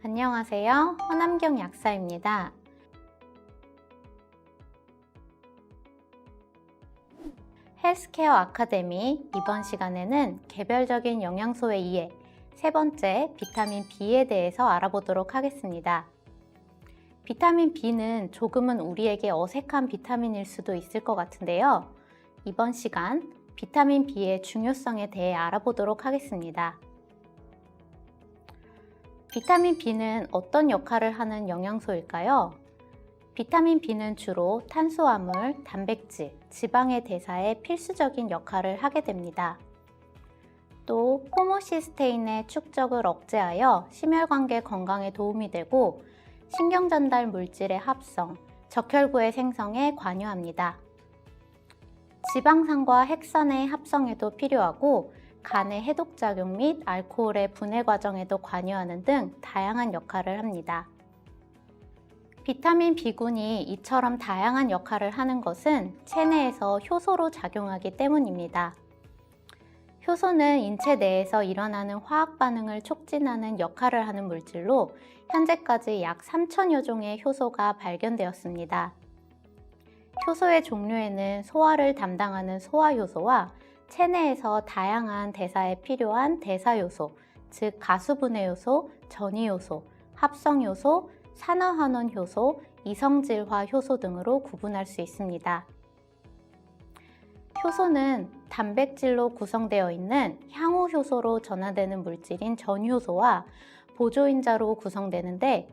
안녕하세요. 허남경 약사입니다. 헬스케어 아카데미 이번 시간에는 개별적인 영양소의 이해, 세 번째 비타민 B에 대해서 알아보도록 하겠습니다. 비타민 B는 조금은 우리에게 어색한 비타민일 수도 있을 것 같은데요. 이번 시간 비타민 B의 중요성에 대해 알아보도록 하겠습니다. 비타민 B는 어떤 역할을 하는 영양소일까요? 비타민 B는 주로 탄수화물, 단백질, 지방의 대사에 필수적인 역할을 하게 됩니다. 또 호모시스테인의 축적을 억제하여 심혈관계 건강에 도움이 되고 신경전달 물질의 합성, 적혈구의 생성에 관여합니다. 지방산과 핵산의 합성에도 필요하고 간의 해독작용 및 알코올의 분해 과정에도 관여하는 등 다양한 역할을 합니다. 비타민 B군이 이처럼 다양한 역할을 하는 것은 체내에서 효소로 작용하기 때문입니다. 효소는 인체 내에서 일어나는 화학 반응을 촉진하는 역할을 하는 물질로 현재까지 약 3,000여 종의 효소가 발견되었습니다. 효소의 종류에는 소화를 담당하는 소화효소와 체내에서 다양한 대사에 필요한 대사효소, 즉 가수분해효소, 전이효소, 합성효소, 산화환원효소, 이성질화 효소 등으로 구분할 수 있습니다. 효소는 단백질로 구성되어 있는 향후효소로 전환되는 물질인 전효소와 보조인자로 구성되는데,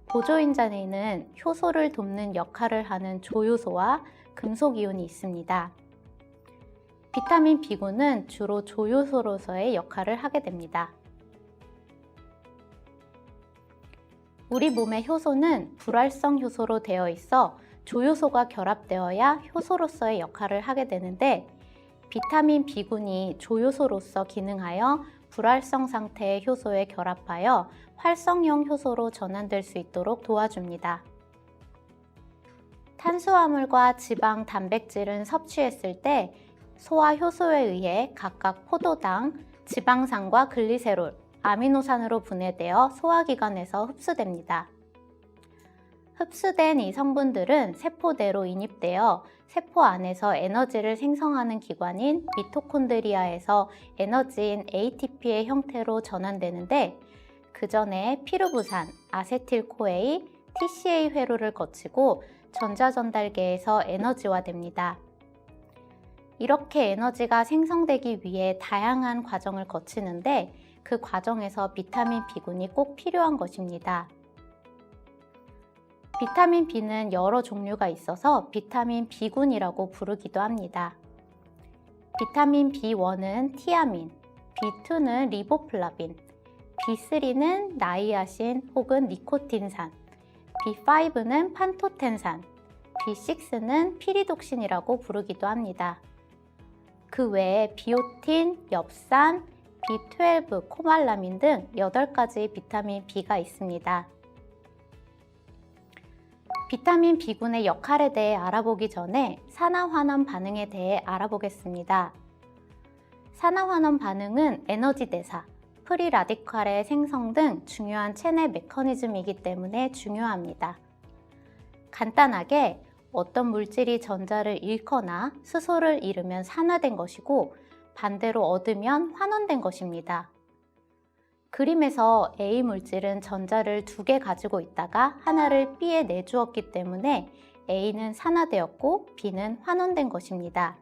보조인자에는 효소를 돕는 역할을 하는 조효소와 금속이온이 있습니다. 비타민 B군은 주로 조효소로서의 역할을 하게 됩니다. 우리 몸의 효소는 불활성 효소로 되어 있어 조효소가 결합되어야 효소로서의 역할을 하게 되는데, 비타민 B군이 조효소로서 기능하여 불활성 상태의 효소에 결합하여 활성형 효소로 전환될 수 있도록 도와줍니다. 탄수화물과 지방, 단백질은 섭취했을 때 소화 효소에 의해 각각 포도당, 지방산과 글리세롤, 아미노산으로 분해되어 소화기관에서 흡수됩니다. 흡수된 이 성분들은 세포 내로 인입되어 세포 안에서 에너지를 생성하는 기관인 미토콘드리아에서 에너지인 ATP의 형태로 전환되는데, 그 전에 피루부산, 아세틸코에이, TCA 회로를 거치고 전자전달계에서 에너지화됩니다. 이렇게 에너지가 생성되기 위해 다양한 과정을 거치는데, 그 과정에서 비타민 B군이 꼭 필요한 것입니다. 비타민 B는 여러 종류가 있어서 비타민 B군이라고 부르기도 합니다. 비타민 B1은 티아민, B2는 리보플라빈, B3는 나이아신 혹은 니코틴산, B5는 판토텐산, B6는 피리독신이라고 부르기도 합니다. 그 외에 비오틴, 엽산, B12, 코말라민 등 8가지 비타민 B가 있습니다. 비타민 B군의 역할에 대해 알아보기 전에 산화환원 반응에 대해 알아보겠습니다. 산화환원 반응은 에너지 대사, 프리 라디칼의 생성 등 중요한 체내 메커니즘이기 때문에 중요합니다. 간단하게 어떤 물질이 전자를 잃거나 수소를 잃으면 산화된 것이고, 반대로 얻으면 환원된 것입니다. 그림에서 A 물질은 전자를 2개 가지고 있다가 하나를 B에 내주었기 때문에 A는 산화되었고 B는 환원된 것입니다.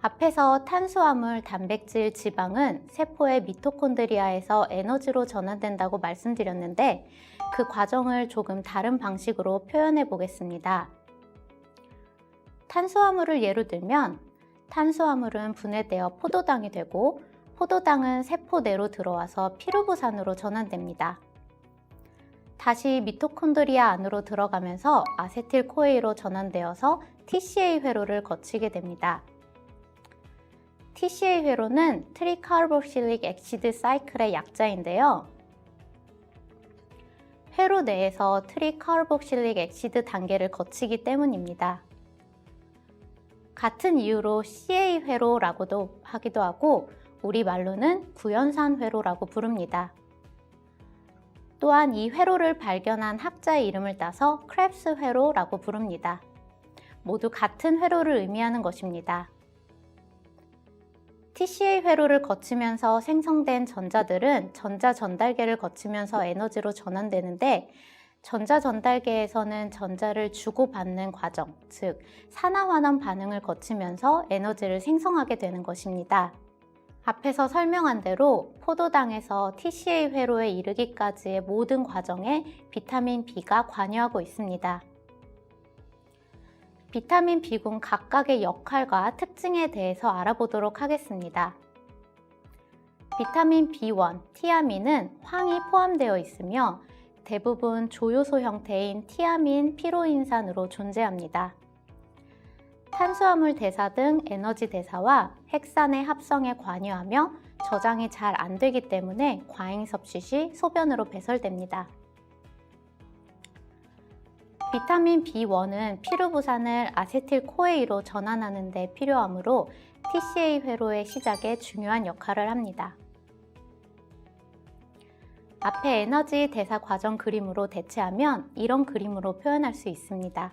앞에서 탄수화물, 단백질, 지방은 세포의 미토콘드리아에서 에너지로 전환된다고 말씀드렸는데, 그 과정을 조금 다른 방식으로 표현해 보겠습니다. 탄수화물을 예로 들면, 탄수화물은 분해되어 포도당이 되고, 포도당은 세포 내로 들어와서 피루부산으로 전환됩니다. 다시 미토콘드리아 안으로 들어가면서 아세틸코에이로 전환되어서 TCA 회로를 거치게 됩니다. TCA 회로는 트리카르복실릭 엑시드 사이클의 약자인데요. 회로 내에서 트리카르복실릭 엑시드 단계를 거치기 때문입니다. 같은 이유로 CA 회로라고도 하기도 하고, 우리말로는 구연산 회로라고 부릅니다. 또한 이 회로를 발견한 학자의 이름을 따서 크랩스 회로라고 부릅니다. 모두 같은 회로를 의미하는 것입니다. TCA 회로를 거치면서 생성된 전자들은 전자전달계를 거치면서 에너지로 전환되는데, 전자전달계에서는 전자를 주고받는 과정, 즉 산화환원 반응을 거치면서 에너지를 생성하게 되는 것입니다. 앞에서 설명한 대로 포도당에서 TCA 회로에 이르기까지의 모든 과정에 비타민 B가 관여하고 있습니다. 비타민 B군 각각의 역할과 특징에 대해서 알아보도록 하겠습니다. 비타민 B1, 티아민은 황이 포함되어 있으며 대부분 조효소 형태인 티아민 피로인산으로 존재합니다. 탄수화물 대사 등 에너지 대사와 핵산의 합성에 관여하며 저장이 잘 안 되기 때문에 과잉 섭취 시 소변으로 배설됩니다. 비타민 B1은 피루부산을 아세틸코에이로 전환하는 데 필요하므로 TCA 회로의 시작에 중요한 역할을 합니다. 앞에 에너지 대사 과정 그림으로 대체하면 이런 그림으로 표현할 수 있습니다.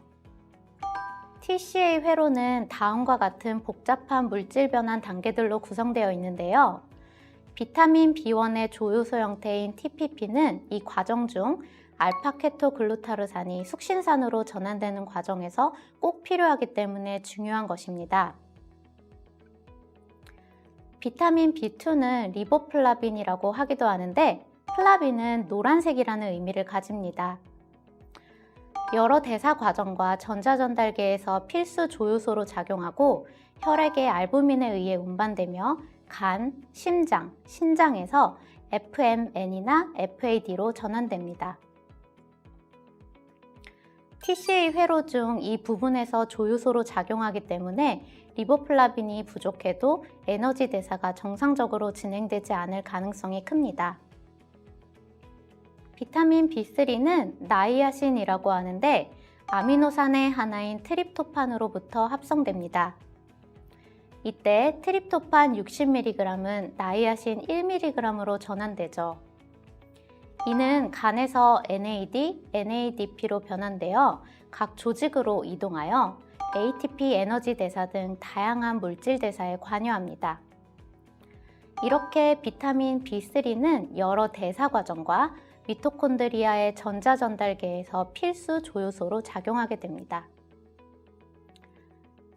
TCA 회로는 다음과 같은 복잡한 물질 변환 단계들로 구성되어 있는데요. 비타민 B1의 조효소 형태인 TPP는 이 과정 중 알파케토글루타르산이 숙신산으로 전환되는 과정에서 꼭 필요하기 때문에 중요한 것입니다. 비타민 B2는 리보플라빈이라고 하기도 하는데, 플라빈은 노란색이라는 의미를 가집니다. 여러 대사 과정과 전자전달계에서 필수 조효소로 작용하고 혈액의 알부민에 의해 운반되며 간, 심장, 신장에서 FMN이나 FAD로 전환됩니다. TCA 회로 중 이 부분에서 조효소로 작용하기 때문에 리보플라빈이 부족해도 에너지 대사가 정상적으로 진행되지 않을 가능성이 큽니다. 비타민 B3는 나이아신이라고 하는데 아미노산의 하나인 트립토판으로부터 합성됩니다. 이때 트립토판 60mg은 나이아신 1mg으로 전환되죠. 이는 간에서 NAD, NADP로 변환되어 각 조직으로 이동하여 ATP 에너지 대사 등 다양한 물질 대사에 관여합니다. 이렇게 비타민 B3는 여러 대사 과정과 미토콘드리아의 전자전달계에서 필수 조효소로 작용하게 됩니다.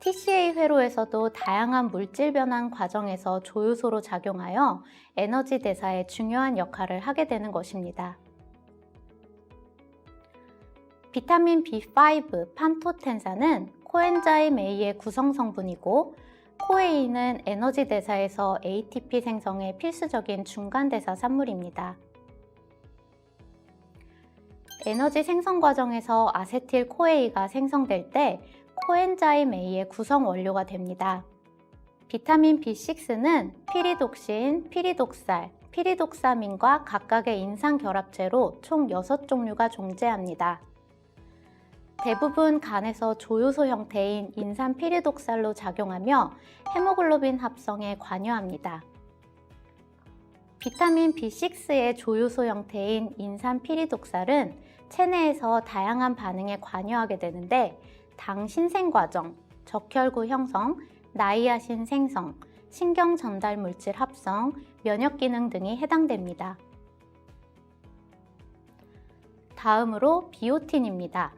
TCA 회로에서도 다양한 물질 변환 과정에서 조효소로 작용하여 에너지 대사에 중요한 역할을 하게 되는 것입니다. 비타민 B5 판토텐산은 코엔자임 A의 구성 성분이고, 코에이는 에너지 대사에서 ATP 생성에 필수적인 중간 대사 산물입니다. 에너지 생성 과정에서 아세틸코에이가 생성될 때 코엔자임 A의 구성 원료가 됩니다. 비타민 B6는 피리독신, 피리독살, 피리독사민과 각각의 인산 결합체로 총 6종류가 존재합니다. 대부분 간에서 조효소 형태인 인산 피리독살로 작용하며 헤모글로빈 합성에 관여합니다. 비타민 B6의 조효소 형태인 인산 피리독살은 체내에서 다양한 반응에 관여하게 되는데, 당 신생 과정, 적혈구 형성, 나이아신 생성, 신경 전달 물질 합성, 면역 기능 등이 해당됩니다. 다음으로 비오틴입니다.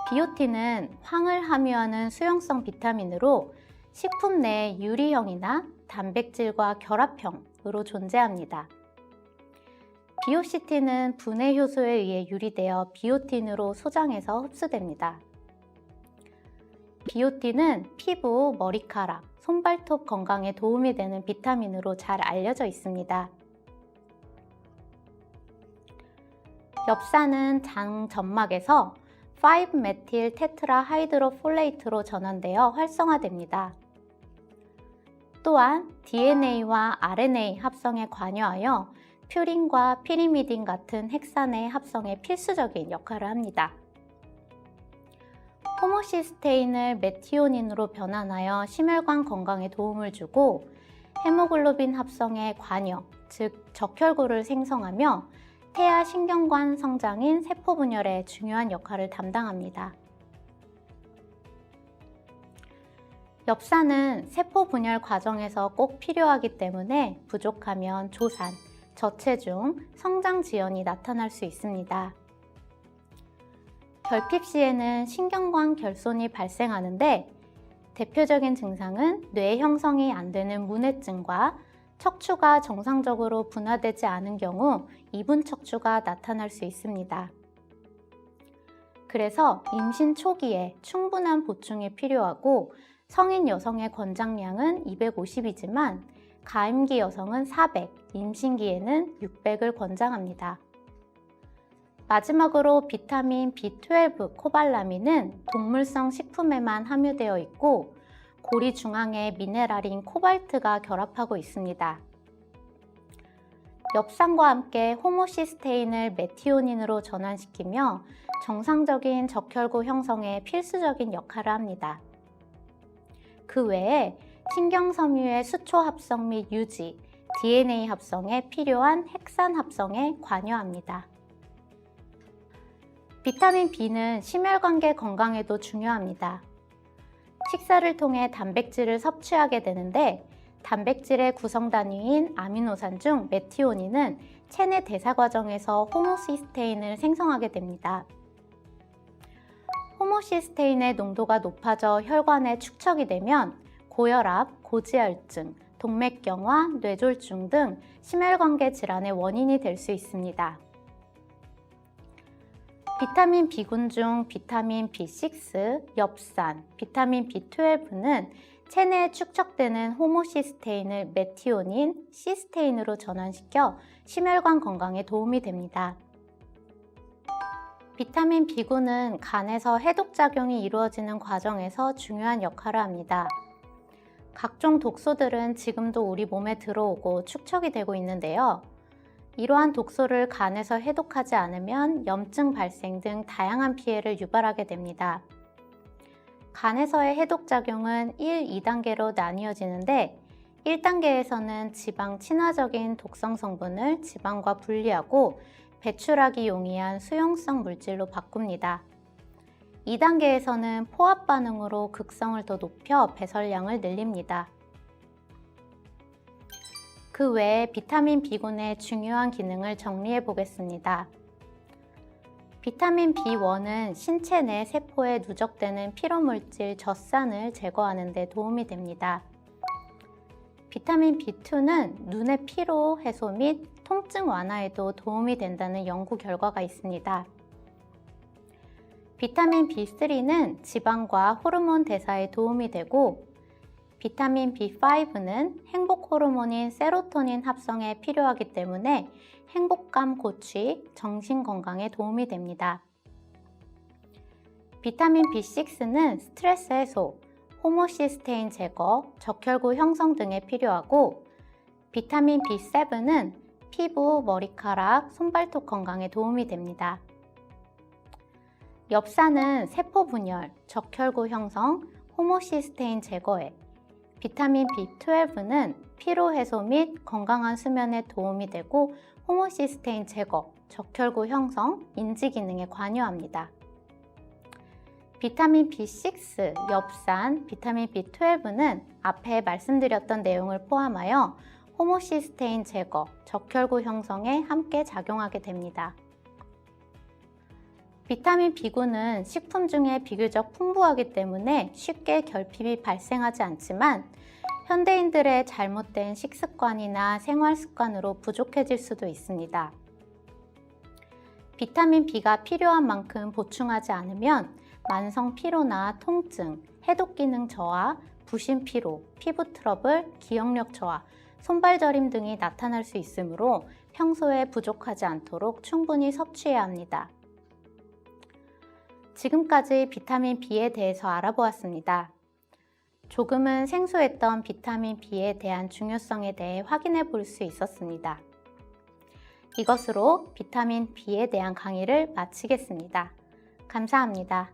비오틴은 황을 함유하는 수용성 비타민으로 식품 내 유리형이나 단백질과 결합형으로 존재합니다. 비오시틴은 분해 효소에 의해 유리되어 비오틴으로 소장해서 흡수됩니다. 비오틴은 피부, 머리카락, 손발톱 건강에 도움이 되는 비타민으로 잘 알려져 있습니다. 엽산은 장 점막에서 5메틸 테트라 하이드로폴레이트로 전환되어 활성화됩니다. 또한 DNA와 RNA 합성에 관여하여 퓨린과 피리미딘 같은 핵산의 합성에 필수적인 역할을 합니다. 호모시스테인을 메티오닌으로 변환하여 심혈관 건강에 도움을 주고 헤모글로빈 합성에 관여, 즉 적혈구를 생성하며 태아 신경관 성장인 세포 분열에 중요한 역할을 담당합니다. 엽산은 세포 분열 과정에서 꼭 필요하기 때문에 부족하면 조산, 저체중, 성장 지연이 나타날 수 있습니다. 결핍 시에는 신경관 결손이 발생하는데 대표적인 증상은 뇌 형성이 안 되는 문해증과 척추가 정상적으로 분화되지 않은 경우 이분 척추가 나타날 수 있습니다. 그래서 임신 초기에 충분한 보충이 필요하고 성인 여성의 권장량은 250이지만 가임기 여성은 400, 임신기에는 600을 권장합니다. 마지막으로 비타민 B12 코발라민은 동물성 식품에만 함유되어 있고 고리 중앙에 미네랄인 코발트가 결합하고 있습니다. 엽산과 함께 호모시스테인을 메티오닌으로 전환시키며 정상적인 적혈구 형성에 필수적인 역할을 합니다. 그 외에 신경섬유의 수초 합성 및 유지, DNA 합성에 필요한 핵산 합성에 관여합니다. 비타민 B는 심혈관계 건강에도 중요합니다. 식사를 통해 단백질을 섭취하게 되는데 단백질의 구성 단위인 아미노산 중 메티오닌은 체내 대사 과정에서 호모시스테인을 생성하게 됩니다. 호모시스테인의 농도가 높아져 혈관에 축적이 되면 고혈압, 고지혈증, 동맥경화, 뇌졸중 등 심혈관계 질환의 원인이 될 수 있습니다. 비타민 B군 중 비타민 B6, 엽산, 비타민 B12는 체내에 축적되는 호모시스테인을 메티오닌, 시스테인으로 전환시켜 심혈관 건강에 도움이 됩니다. 비타민 B군은 간에서 해독작용이 이루어지는 과정에서 중요한 역할을 합니다. 각종 독소들은 지금도 우리 몸에 들어오고 축적이 되고 있는데요. 이러한 독소를 간에서 해독하지 않으면 염증 발생 등 다양한 피해를 유발하게 됩니다. 간에서의 해독작용은 1, 2단계로 나뉘어지는데 1단계에서는 지방 친화적인 독성 성분을 지방과 분리하고 배출하기 용이한 수용성 물질로 바꿉니다. 2단계에서는 포합 반응으로 극성을 더 높여 배설량을 늘립니다. 그 외에 비타민 B군의 중요한 기능을 정리해 보겠습니다. 비타민 B1은 신체 내 세포에 누적되는 피로물질 젖산을 제거하는 데 도움이 됩니다. 비타민 B2는 눈의 피로 해소 및 통증 완화에도 도움이 된다는 연구 결과가 있습니다. 비타민 B3는 지방과 호르몬 대사에 도움이 되고 비타민 B5는 행복 호르몬인 세로토닌 합성에 필요하기 때문에 행복감 고취, 정신 건강에 도움이 됩니다. 비타민 B6는 스트레스 해소, 호모시스테인 제거, 적혈구 형성 등에 필요하고 비타민 B7은 피부, 머리카락, 손발톱 건강에 도움이 됩니다. 엽산은 세포 분열, 적혈구 형성, 호모시스테인 제거에 비타민 B12는 피로 해소 및 건강한 수면에 도움이 되고 호모시스테인 제거, 적혈구 형성, 인지 기능에 관여합니다. 비타민 B6, 엽산, 비타민 B12는 앞에 말씀드렸던 내용을 포함하여 호모시스테인 제거, 적혈구 형성에 함께 작용하게 됩니다. 비타민 B군은 식품 중에 비교적 풍부하기 때문에 쉽게 결핍이 발생하지 않지만 현대인들의 잘못된 식습관이나 생활 습관으로 부족해질 수도 있습니다. 비타민 B가 필요한 만큼 보충하지 않으면 만성 피로나 통증, 해독 기능 저하, 부신 피로, 피부 트러블, 기억력 저하, 손발 저림 등이 나타날 수 있으므로 평소에 부족하지 않도록 충분히 섭취해야 합니다. 지금까지 비타민 B에 대해서 알아보았습니다. 조금은 생소했던 비타민 B에 대한 중요성에 대해 확인해 볼 수 있었습니다. 이것으로 비타민 B에 대한 강의를 마치겠습니다. 감사합니다.